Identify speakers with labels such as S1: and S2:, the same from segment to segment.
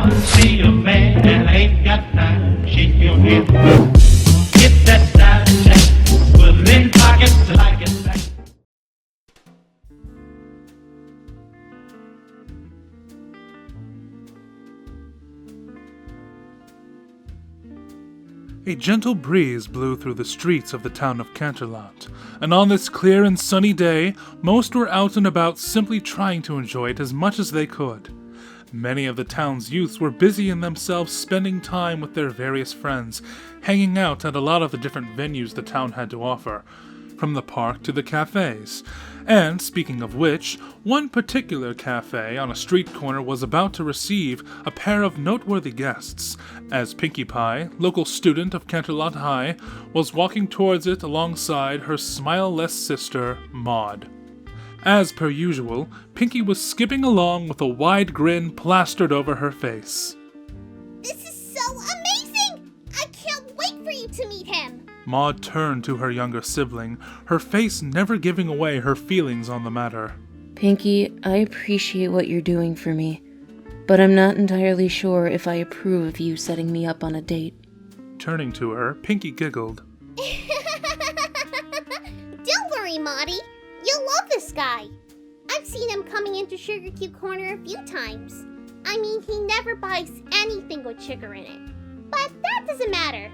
S1: want to see a man and ain't got time. Shake your head. Get that side check. Put it in pockets like it's back.
S2: A gentle breeze blew through the streets of the town of Canterlot, and on this clear and sunny day, most were out and about simply trying to enjoy it as much as they could. Many of the town's youths were busy in themselves spending time with their various friends, hanging out at a lot of the different venues the town had to offer, from the park to the cafes. And, speaking of which, one particular cafe on a street corner was about to receive a pair of noteworthy guests, as Pinkie Pie, local student of Canterlot High, was walking towards it alongside her smile-less sister, Maud. As per usual, Pinkie was skipping along with a wide grin plastered over her face.
S3: This is so amazing! I can't wait for you to meet him!
S2: Maud turned to her younger sibling, her face never giving away her feelings on the matter.
S4: Pinkie, I appreciate what you're doing for me, but I'm not entirely sure if I approve of you setting me up on a date.
S2: Turning to her, Pinkie giggled.
S3: Don't worry, Maudie. You'll love this guy. I've seen him coming into Sugar Cube Corner a few times. I mean, he never buys anything with sugar in it. But that doesn't matter.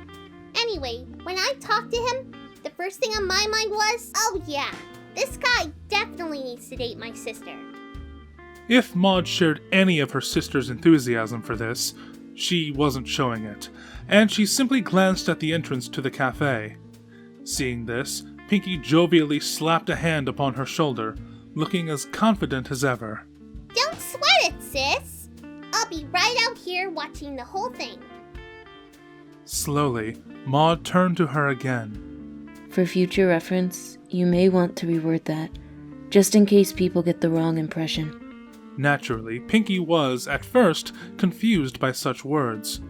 S3: Anyway, when I talked to him, the first thing on my mind was, oh yeah, this guy definitely needs to date my sister.
S2: If Maud shared any of her sister's enthusiasm for this, she wasn't showing it, and she simply glanced at the entrance to the cafe. Seeing this, Pinkie jovially slapped a hand upon her shoulder, looking as confident as ever.
S3: Don't sweat it, sis. I'll be right out here watching the whole thing.
S2: Slowly, Maud turned to her again.
S4: For future reference, you may want to reword that, just in case people get the wrong impression.
S2: Naturally, Pinkie was, at first, confused by such words,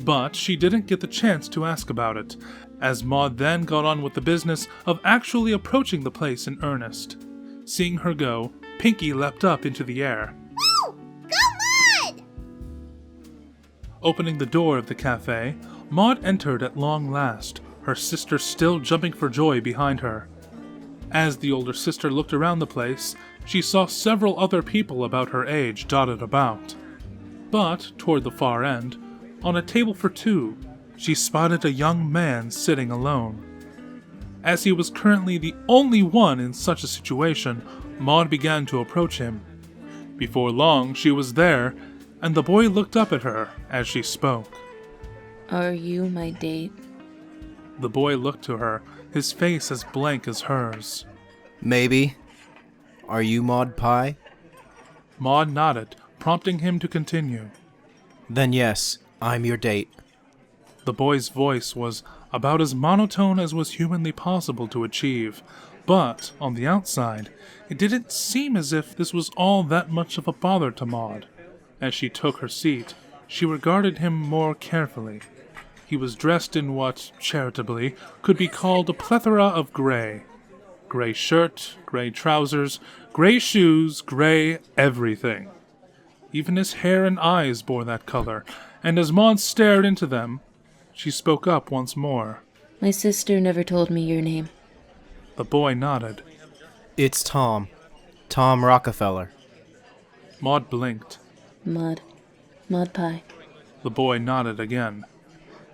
S2: but she didn't get the chance to ask about it, as Maud then got on with the business of actually approaching the place in earnest. Seeing her go, Pinkie leapt up into the air.
S3: Woo! Go Maud!
S2: Opening the door of the cafe, Maud entered at long last, her sister still jumping for joy behind her. As the older sister looked around the place, she saw several other people about her age dotted about. But, toward the far end, on a table for two, she spotted a young man sitting alone. As he was currently the only one in such a situation, Maud began to approach him. Before long, she was there, and the boy looked up at her as she spoke.
S4: Are you my date?
S2: The boy looked to her, his face as blank as hers.
S5: Maybe. Are you Maud Pie?
S2: Maud nodded, prompting him to continue.
S5: Then yes, I'm your date.
S2: The boy's voice was about as monotone as was humanly possible to achieve, but, on the outside, it didn't seem as if this was all that much of a bother to Maud. As she took her seat, she regarded him more carefully. He was dressed in what, charitably, could be called a plethora of gray. Gray shirt, gray trousers, gray shoes, gray everything. Even his hair and eyes bore that color, and as Maud stared into them, she spoke up once more.
S4: My sister never told me your name.
S2: The boy nodded.
S5: It's Tom. Tom Rockefeller.
S2: Maud blinked.
S4: Maud Pie.
S2: The boy nodded again.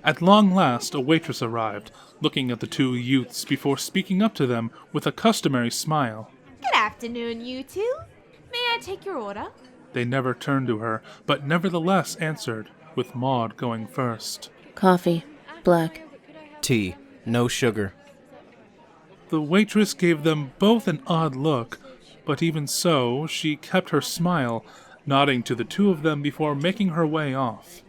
S2: At long last, a waitress arrived, looking at the two youths before speaking up to them with a customary smile.
S6: Good afternoon, you two. May I take your order?
S2: They never turned to her, but nevertheless answered, with Maud going first.
S4: Coffee. Black.
S5: Tea. No sugar.
S2: The waitress gave them both an odd look, but even so, she kept her smile, nodding to the two of them before making her way off.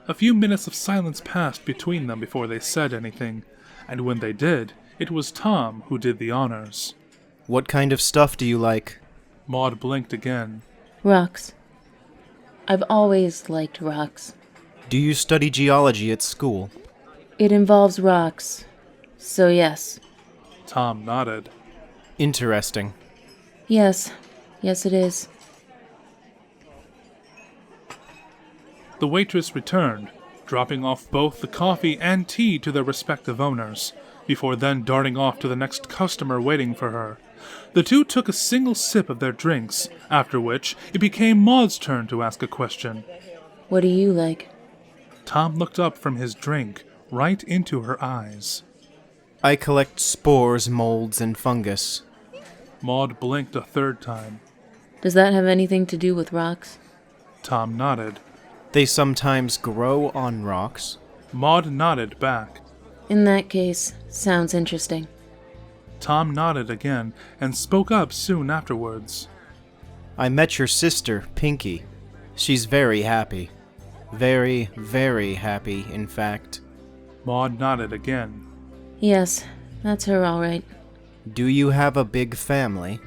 S2: A few minutes of silence passed between them before they said anything, and when they did, it was Tom who did the honors.
S5: What kind of stuff do you like?
S2: Maud blinked again.
S4: Rocks. I've always liked rocks.
S5: Do you study geology at school?
S4: It involves rocks, so yes.
S2: Tom nodded.
S5: Interesting.
S4: Yes it is.
S2: The waitress returned, dropping off both the coffee and tea to their respective owners, before then darting off to the next customer waiting for her. The two took a single sip of their drinks, after which it became Maud's turn to ask a question.
S4: What do you like?
S2: Tom looked up from his drink, right into her eyes.
S5: I collect spores, molds, and fungus.
S2: Maud blinked a third time.
S4: Does that have anything to do with rocks?
S2: Tom nodded.
S5: They sometimes grow on rocks.
S2: Maud nodded back.
S4: In that case, sounds interesting.
S2: Tom nodded again and spoke up soon afterwards.
S5: I met your sister, Pinkie. She's very happy. Very, very happy, in fact.
S2: Maud nodded again.
S4: Yes, that's her all right.
S5: Do you have a big family?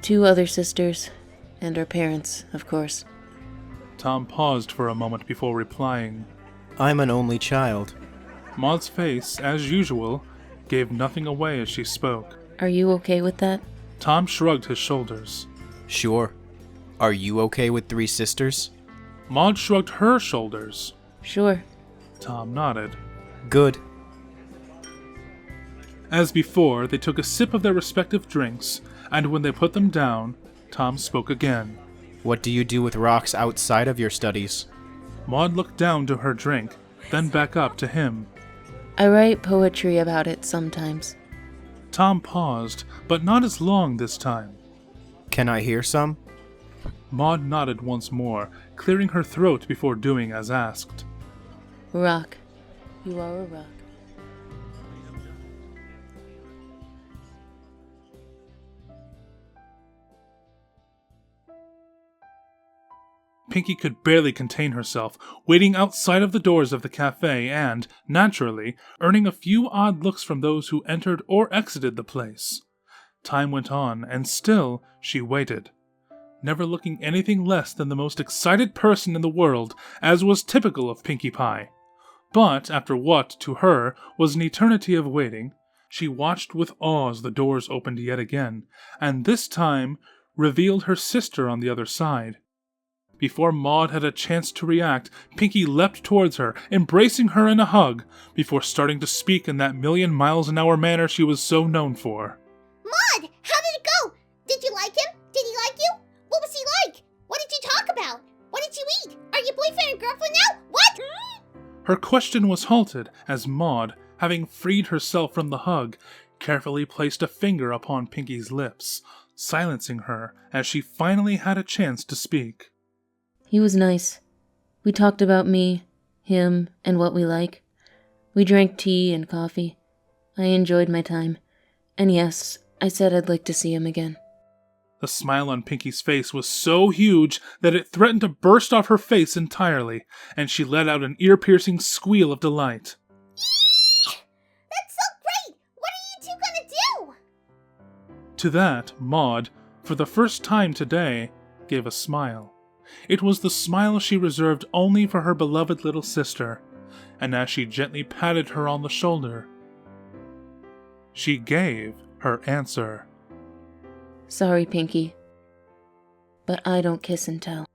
S4: 2 other sisters, and her parents, of course.
S2: Tom paused for a moment before replying.
S5: I'm an only child.
S2: Maud's face, as usual, gave nothing away as she spoke.
S4: Are you okay with that?
S2: Tom shrugged his shoulders.
S5: Sure. Are you okay with 3 sisters?
S2: Maud shrugged her shoulders.
S4: Sure.
S2: Tom nodded.
S5: Good.
S2: As before, they took a sip of their respective drinks, and when they put them down, Tom spoke again.
S5: What do you do with rocks outside of your studies?
S2: Maud looked down to her drink, then back up to him.
S4: I write poetry about it sometimes.
S2: Tom paused, but not as long this time.
S5: Can I hear some?
S2: Maud nodded once more, clearing her throat before doing as asked.
S4: Rock. You are a rock.
S2: Pinkie could barely contain herself, waiting outside of the doors of the cafe and, naturally, earning a few odd looks from those who entered or exited the place. Time went on, and still she waited, never looking anything less than the most excited person in the world, as was typical of Pinkie Pie. But after what, to her, was an eternity of waiting, she watched with awe as the doors opened yet again, and this time revealed her sister on the other side. Before Maud had a chance to react, Pinkie leapt towards her, embracing her in a hug, before starting to speak in that million-miles-an-hour manner she was so known for.
S3: Maud, how did it go? Did you like him? Did he like you? What was he like? What did you talk about? What did you eat? Are you boyfriend and girlfriend now? What?
S2: Her question was halted as Maud, having freed herself from the hug, carefully placed a finger upon Pinkie's lips, silencing her as she finally had a chance to speak.
S4: He was nice. We talked about me, him, and what we like. We drank tea and coffee. I enjoyed my time. And yes, I said I'd like to see him again.
S2: The smile on Pinkie's face was so huge that it threatened to burst off her face entirely, and she let out an ear-piercing squeal of delight.
S3: That's so great! What are you two gonna do?
S2: To that, Maud, for the first time today, gave a smile. It was the smile she reserved only for her beloved little sister, and as she gently patted her on the shoulder, she gave her answer.
S4: Sorry, Pinkie, but I don't kiss and tell.